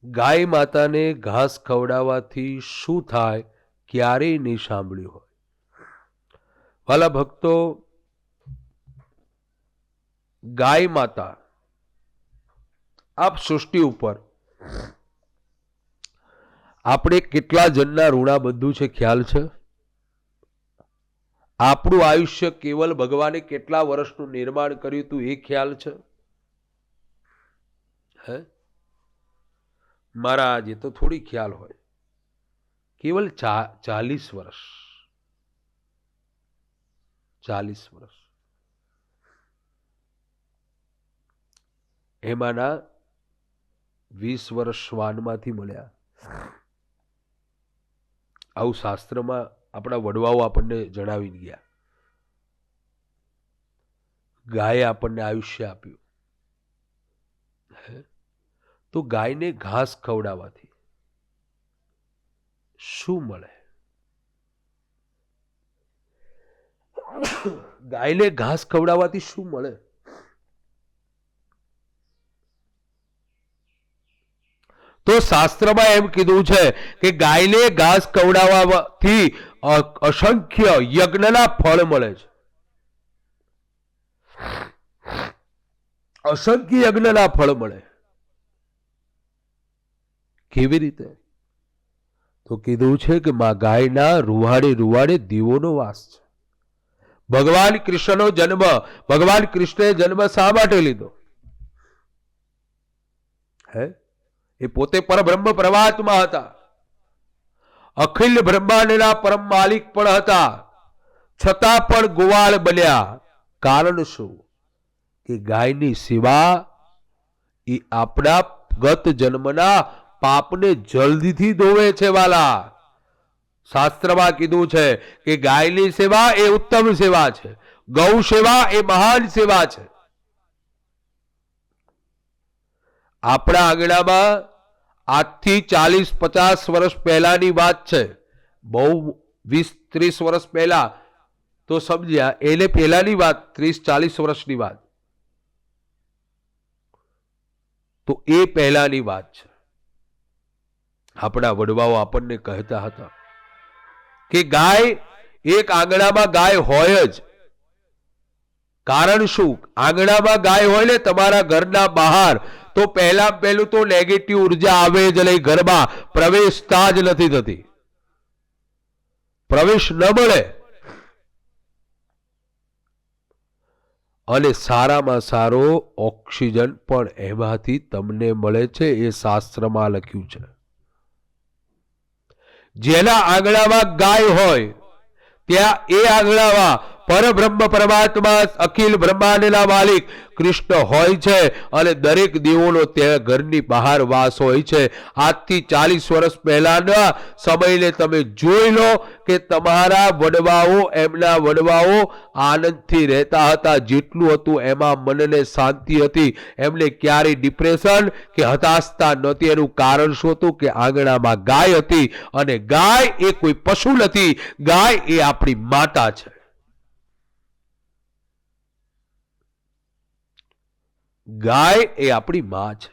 ગાય માતાને ઘાસ ખવડાવવાથી શું થાય ક્યારેય નહીં સાંભળ્યું હોય. વાલા ભક્તો, ગાય માતા આપ સૃષ્ટિ ઉપર આપણે કેટલા જણના ઋણા બધું છે ખ્યાલ છે? આપણું આયુષ્ય કેવલ ભગવાને કેટલા વર્ષનું નિર્માણ કર્યું હતું એ ખ્યાલ છે? હે મારા આજે તો થોડી ખ્યાલ હોય. કેવલ 40 વર્ષ, 40 વર્ષ. એમાંના 20 વર્ષ શ્વાનમાંથી મળ્યા. આવું શાસ્ત્રમાં આપણા વડવાઓ આપણને જણાવી ગયા. ગાયે આપણને આયુષ્ય આપ્યું. તો ગાયને ઘાસ ખવડાવવાથી શું મળે? ગાયને ઘાસ ખવડાવવાથી શું મળે? તો શાસ્ત્રમાં એમ કીધું છે કે ગાયને ઘાસ ખવડાવવાથી અસંખ્ય યજ્ઞના ફળ મળે છે. અસંખ્ય યજ્ઞના ફળ મળે. કેવી રીતે? તો કીધું છે કે માં ગાયના રૂવાડે રૂવાડે દીવોનો વાસ છે. ભગવાન કૃષ્ણનો જન્મ, ભગવાન કૃષ્ણે જન્મ શા માટે લીધો? હે એ પોતે પરબ્રહ્મ પરમાત્મા હતા. અખિલ બ્રહ્માંડના પરમ માલિક પણ હતા. છતાં પણ ગોવાળ બન્યા. કારણ શું? કે ગાયની સેવા એ આપણા ગત જન્મના પાપને જલ્દીથી ધોવે છે. વાલા, શાસ્ત્રમાં કીધું છે કે ગાયની સેવા એ ઉત્તમ સેવા છે. ગૌ સેવા એ મહાન સેવા છે. આપણા આંગણામાં આજથી 40-50 વર્ષ પહેલાની વાત છે. બહુ 20-30 વર્ષ પહેલા તો સમજ્યા, એને પહેલાની વાત, 30-40 વર્ષની વાત. તો એ પહેલાની વાત છે. આપણા વડવાઓ આપણને કહેતા હતા કે ગાય, એક આંગણામાં ગાય હોય જ. કારણ શું? આંગણામાં ગાય હોય ને તમારા ઘરના બહાર, તો પહેલું તો નેગેટિવ ઉર્જા આવે જ નહીં. ઘરમાં પ્રવેશતા જ નથી થતી, પ્રવેશ ન મળે. અને સારામાં સારો ઓક્સિજન પણ એમાંથી તમને મળે છે. એ શાસ્ત્રમાં લખ્યું છે. જેના આંગણામાં ગાય હોય ત્યાં એ આંગણામાં પરબ્રહ્મ પરમાત્મા અખિલ બ્રહ્માંડના માલિક કૃષ્ણ હોય છે. અને દરેક દેવોનો ત્યાં ઘરની બહાર વાસ હોય છે. આજથી 40 વર્ષ પહેલાના સમયને તમે જોઈ લો કે તમારા વડવાઓ, એમના વડવાઓ આનંદથી રહેતા હતા. જેટલું હતું એમાં મનને શાંતિ હતી. એમને ક્યારેય ડિપ્રેશન કે હતાશતા નહોતી. એનું કારણ શું હતું? કે આંગણામાં ગાય હતી. અને ગાય એ કોઈ પશુ નથી. ગાય એ આપણી માતા છે. ગાય એ આપણી માં છે.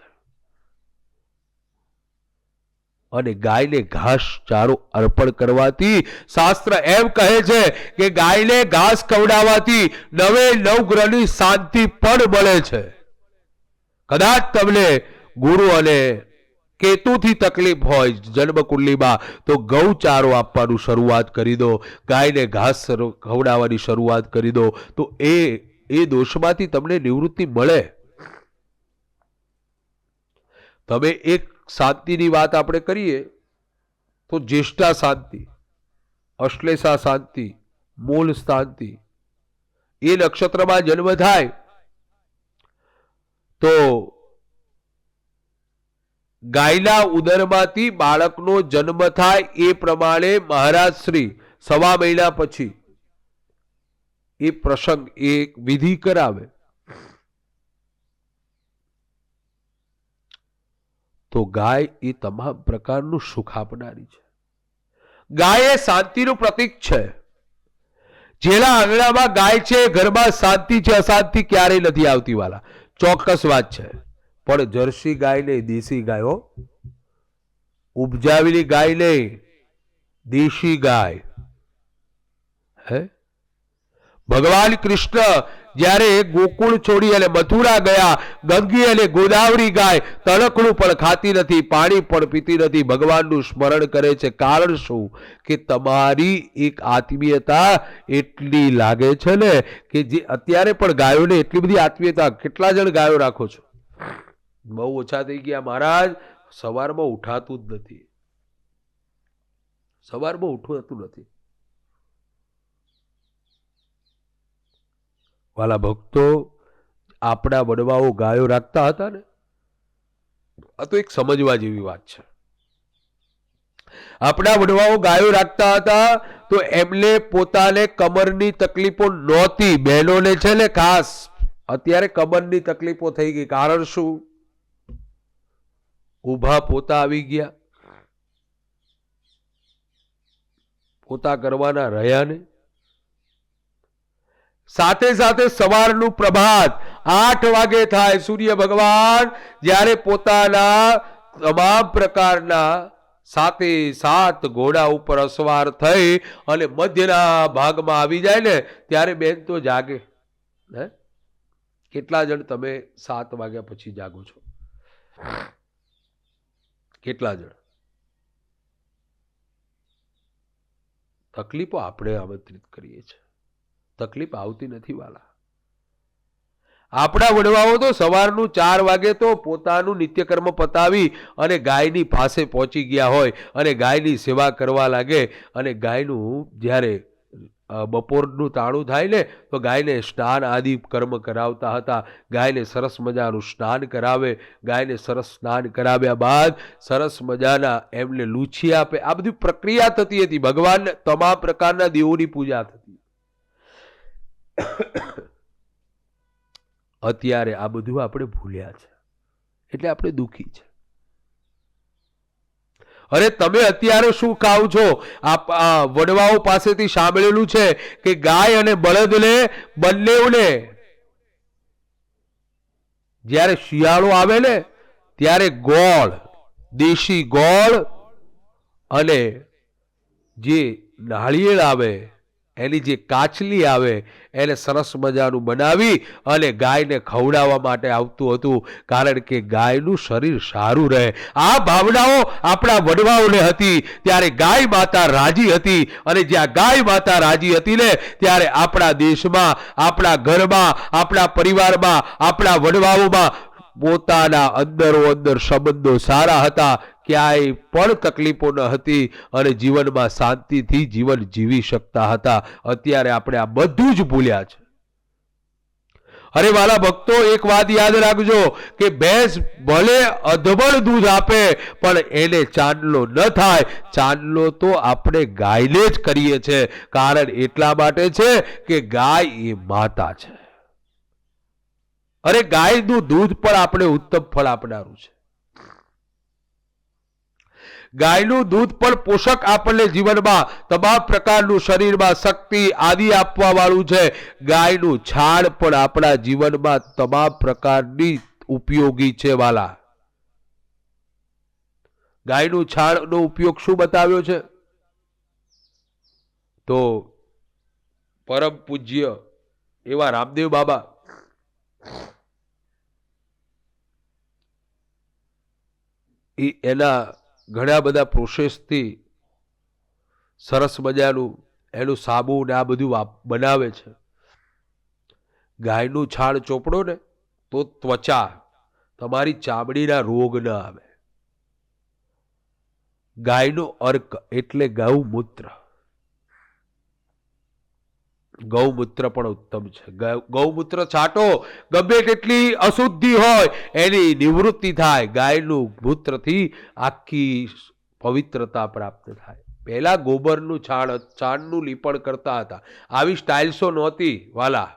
અને ગાયને ઘાસ ચારો અર્પણ કરવાથી શાસ્ત્ર એમ કહે છે કે ગાયને ઘાસ ખવડાવવાથી 9 ગ્રહની શાંતિ પણ મળે છે. કદાચ તમને ગુરુ અને કેતુથી તકલીફ હોય જન્મ કુંડલીમાં, તો ગૌચારો આપવાનું શરૂઆત કરી દો. ગાયને ઘાસ ખવડાવવાની શરૂઆત કરી દો. તો એ દોષમાંથી તમને નિવૃત્તિ મળે. તમે એક શાંતિની વાત આપણે કરીએ તો જ્યેષ્ઠા શાંતિ, અશ્લેષા શાંતિ, મૂળ શાંતિ, એ નક્ષત્રમાં જન્મ થાય તો ગાયના ઉદરમાંથી બાળકનો જન્મ થાય. એ પ્રમાણે મહારાજ શ્રી 1.25 મહિના પછી એ પ્રસંગ, એ વિધિ કરાવે. તો ગાય એ તમામ પ્રકારનું સુખ આપનારી છે. ગાય એ શાંતિનું પ્રતીક છે. જેના આંગણામાં ગાય છે ઘરમાં શાંતિ છે. અશાંતિ ક્યારેય નથી આવતી વાલા, ચોક્કસ વાત છે. પણ જર્સી ગાય ને દેશી ગાયો ઉપજાવેલી ગાય નહીં, દેશી ગાય. હે ભગવાન કૃષ્ણ જ્યારે ગોકુળ છોડી અને મથુરા ગયા, ગંગી અને ગોદાવરી ગાય તણકનું પણ ખાતી નથી, પાણી પણ પીતી નથી, ભગવાનનું સ્મરણ કરે છે. કારણ શું? કે તમારી એક આત્મીયતા એટલી લાગે છે ને કે જે અત્યારે પણ ગાયોને એટલી બધી આત્મીયતા. કેટલા જણ ગાયો રાખો છો? બહુ ઓછા થઈ ગયા મહારાજ. સવારમાં ઉઠાતું જ નથી, સવારમાં ઉઠવાતું નથી. વાલા ભક્તો, આપણા વડવાઓ ગાયો રાખતા હતા ને, આ તો એક સમજવા જેવી વાત છે. આપણા વડવાઓ ગાયો રાખતા હતા તો એમને પોતાને કમરની તકલીફો નહોતી. બહેનોને છે ને ખાસ અત્યારે કમરની તકલીફો થઈ ગઈ. કારણ શું? ઊભા પોતા આવી ગયા, પોતા કરવાના રહ્યા ને. સાથે સાથે સવારનું પ્રભાત 8 વાગે થાય. સૂર્ય ભગવાન જ્યારે પોતાના તમામ પ્રકારના 7 ઘોડા ઉપર અસવાર થઈ અને મધ્યના ભાગમાં આવી જાય ને ત્યારે બેન તો જાગે. હે કેટલા જણ તમે 7 વાગ્યા પછી જાગો છો? કેટલા જણ? તકલીફો આપણે આમંત્રિત કરીએ છીએ, તકલીફ આવતી નથી વાલા. આપણા વડવાઓ તો સવારનું 4 વાગે તો પોતાનું નિત્યકર્મ પતાવી અને ગાયની પાસે પહોંચી ગયા હોય અને ગાયની સેવા કરવા લાગે. અને ગાયનું જ્યારે બપોરનું તાણું થાય ને તો ગાયને સ્નાન આદિ કર્મ કરાવતા હતા. ગાયને સરસ મજાનું સ્નાન કરાવે. ગાયને સરસ સ્નાન કરાવ્યા બાદ સરસ મજાના એમને લૂછી આપે. આ બધી પ્રક્રિયા થતી હતી. ભગવાન તમામ પ્રકારના દેવોની પૂજા થતી. અત્યારે આ બધું આપણે ભૂલ્યા છે એટલે આપણે દુઃખી છે. અરે તમે અત્યારે શું ખાવ છો? વડવાઓ પાસેથી સાંભળેલું છે કે ગાય અને બળદને બંનેને જ્યારે શિયાળો આવે ને ત્યારે ગોળ, દેશી ગોળ અને જે નાળિયેર આવે એની જે કાચલી આવે એને સરસ મજાનું બનાવી અને ગાયને ખવડાવવા માટે આવતું હતું. કારણ કે ગાયનું શરીર સારું રહે. આ ભાવનાઓ આપણા વડવાઓને હતી. ત્યારે ગાય માતા રાજી હતી અને જ્યાં ગાય માતા રાજી હતી ને ત્યારે આપણા દેશમાં, આપણા ઘરમાં, આપણા પરિવારમાં, આપણા વડવાઓમાં પોતાના અંદરો અંદર સંબંધો સારા હતા. ક્યાંય પણ તકલીફો ન હતી અને જીવનમાં શાંતિથી જીવન જીવી શકતા હતા. અત્યારે આપણે આ બધું જ ભૂલ્યા છે. અરે વાલા ભક્તો, એક વાત યાદ રાખજો કે ભેંસ ભલે અધબળ દૂધ આપે પણ એને ચાંદલો ન થાય. ચાંદલો તો આપણે ગાયને જ કરીએ છીએ. કારણ એટલા માટે છે કે ગાય એ માતા છે. અરે ગાયનું દૂધ પણ આપણે ઉત્તમ ફળ આપનારું છે. ગાયનું દૂધ પણ પોષક આપણને જીવનમાં તમામ પ્રકારનું શરીરમાં શક્તિ આદિ આપવા વાળું છે. ગાયનું છાણ પણ આપણા જીવનમાં તમામ પ્રકારની ઉપયોગી છે વાલા. ગાયનું છાણનો ઉપયોગ શું બતાવ્યો છે? તો પરમ પૂજ્ય એવા રામદેવ બાબા એના ઘણા બધા પ્રોસેસથી સરસ મજાનું એનું સાબુ ને આ બધું બનાવે છે. ગાયનું છાણ ચોપડો ને તો ત્વચા, તમારી ચામડીના રોગ ન આવે. ગાયનું અર્ક એટલે ગૌમૂત્ર. ગૌમૂત્ર પણ ઉત્તમ છે. ગૌમૂત્ર છાંટો, ગમે તેટલી અશુદ્ધિ હોય એની નિવૃત્તિ થાય. ગાયનું મૂત્રથી આખી પવિત્રતા પ્રાપ્ત થાય. પહેલા ગોબરનું છાણનું લીપણ કરતા હતા. આવી સ્ટાઇલ્સો નહોતી વાલા.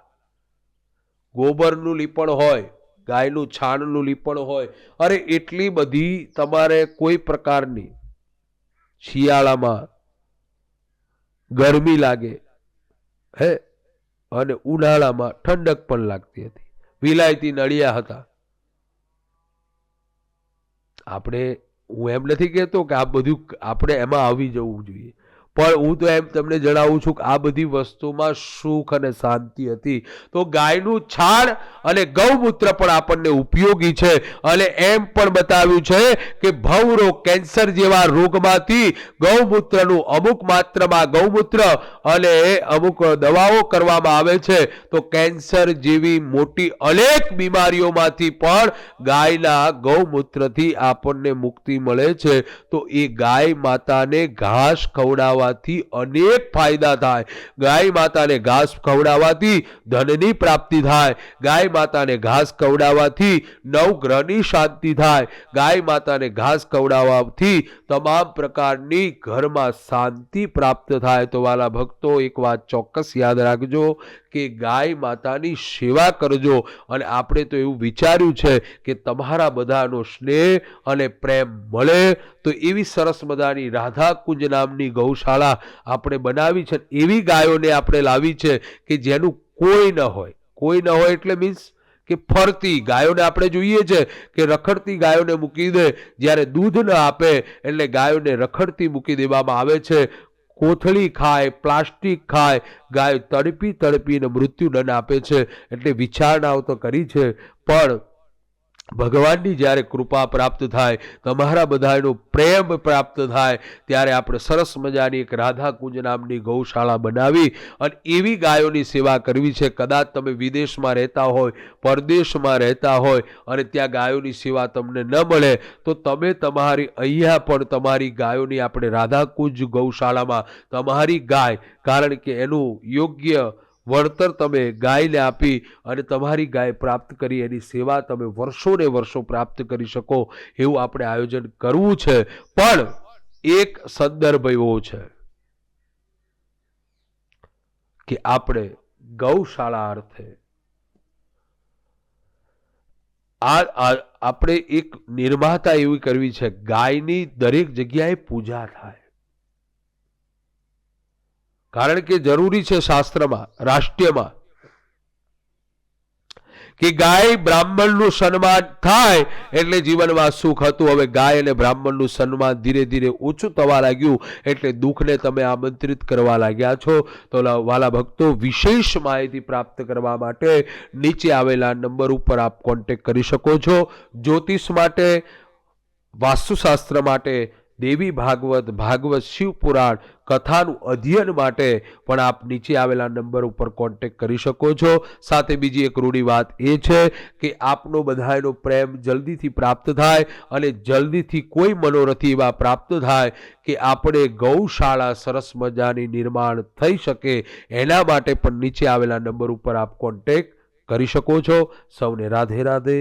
ગોબરનું લીપણ હોય, ગાયનું છાણનું લીપણ હોય. અરે એટલી બધી તમારે કોઈ પ્રકારની શિયાળામાં ગરમી લાગે હે અને ઉનાળામાં ઠંડક પણ લાગતી હતી. વિલાયતી નળિયા હતા. આપણે હું એમ નથી કહેતો કે આ બધું આપણે એમાં આવી જવું જોઈએ, પણ હું તો એમ તમને જણાવું છું કે આ બધી વસ્તુમાં સુખ અને શાંતિ હતી. તો ગાયનું છાણ અને ગૌમૂત્ર પણ આપણને ઉપયોગી છે. અને એમ પણ બતાવ્યું છે કે ભવરોગ, કેન્સર જેવા રોગમાંથી ગૌમૂત્રનું અમુક માત્રામાં ગૌમૂત્ર અને અમુક દવાઓ કરવામાં આવે છે. તો કેન્સર જેવી મોટી અનેક બીમારીઓમાંથી પણ ગાયના ગૌમૂત્રથી આપણને મુક્તિ મળે છે. તો એ ગાય માતાને ઘાસ ખવડાવવા અનેક ફાયદા થાય. ગાય માતાને ઘાસ ખવડાવવાથી ધનની પ્રાપ્તિ થાય. ગાય માતાને ઘાસ ખવડાવવાથી નવગ્રહની શાંતિ થાય. ગાય માતાને ઘાસ ખવડાવવાથી તમામ પ્રકારની ઘરમાં શાંતિ પ્રાપ્ત થાય. તો વાલા ભક્તો, એક વાત ચોક્કસ યાદ રાખજો કે ગાય માતાની સેવા કરજો. અને આપણે તો એવું વિચાર્યું છે કે તમારા બધાનો સ્નેહ અને પ્રેમ મળે, તો એવી સરસ મજાની રાધા કુંજ નામની ગૌશાળા આપણે બનાવી છે. એવી ગાયોને આપણે લાવી છે કે જેનું કોઈ ન હોય. કોઈ ન હોય એટલે મીન્સ કે ફરતી ગાયોને આપણે જોઈએ છે કે રખડતી ગાયોને મૂકી દે, જ્યારે દૂધ ન આપે એટલે ગાયોને રખડતી મૂકી દેવામાં આવે છે. કોથળી ખાય, પ્લાસ્ટિક ખાય, ગાય તડપી તડપીને મૃત્યુદંડ આપે છે. એટલે વિચારણાઓ તો કરી છે, પણ ભગવાનની જ્યારે કૃપા પ્રાપ્ત થાય, તમારા બધાનો પ્રેમ પ્રાપ્ત થાય, ત્યારે આપણે સરસ મજાની એક રાધા કુંજ નામની ગૌશાળા બનાવી અને એવી ગાયોની સેવા કરવી છે. કદાચ તમે વિદેશમાં રહેતા હોય, પરદેશમાં રહેતા હોય અને ત્યાં ગાયોની સેવા તમને ન મળે, તો તમે તમારી અહીંયા પણ તમારી ગાયોની આપણે રાધા કુંજ ગૌશાળામાં તમારી ગાય, કારણ કે એનું યોગ્ય વળતર તમે ગાયને આપી અને તમારી ગાય પ્રાપ્ત કરી એની સેવા તમે વર્ષોને વર્ષો પ્રાપ્ત કરી શકો, એવું આપણે આયોજન કરવું છે. પણ એક સંદર્ભ એવો છે કે આપણે ગૌશાળા અર્થે આપણે એક નિર્માતા એવી કરવી છે, ગાયની દરેક જગ્યાએ પૂજા થાય. કારણ કે જરૂરી છે શાસ્ત્રમાં, રાષ્ટ્રીયમાં, કે ગાય બ્રાહ્મણનું સન્માન થાય એટલે જીવનમાં સુખ હતું. હવે ગાય અને બ્રાહ્મણનું સન્માન ધીરે ધીરે ઓછું થવા લાગ્યું, એટલે દુઃખને તમે આમંત્રિત કરવા લાગ્યા છો. તો વાલા ભક્તો, વિશેષ માહિતી પ્રાપ્ત કરવા માટે નીચે આવેલા નંબર ઉપર આપ કોન્ટેક્ટ કરી શકો છો. જ્યોતિષ માટે, વાસ્તુશાસ્ત્ર માટે, દેવી ભાગવત, ભાગવત, શિવ પુરાણ, કથાનું અધ્યયન માટે પણ આપ નીચે આવેલા નંબર ઉપર કોન્ટેક્ટ કરી શકો છો. સાથે બીજી એક રૂડી વાત એ છે કે આપનો બધાનો પ્રેમ જલ્દીથી પ્રાપ્ત થાય અને જલ્દીથી કોઈ મનોરથી એવા પ્રાપ્ત થાય કે આપણે ગૌશાળા સરસ મજાની નિર્માણ થઈ શકે. એના માટે પણ નીચે આવેલા નંબર ઉપર આપ કોન્ટેક્ટ કરી શકો છો. સૌને રાધે રાધે.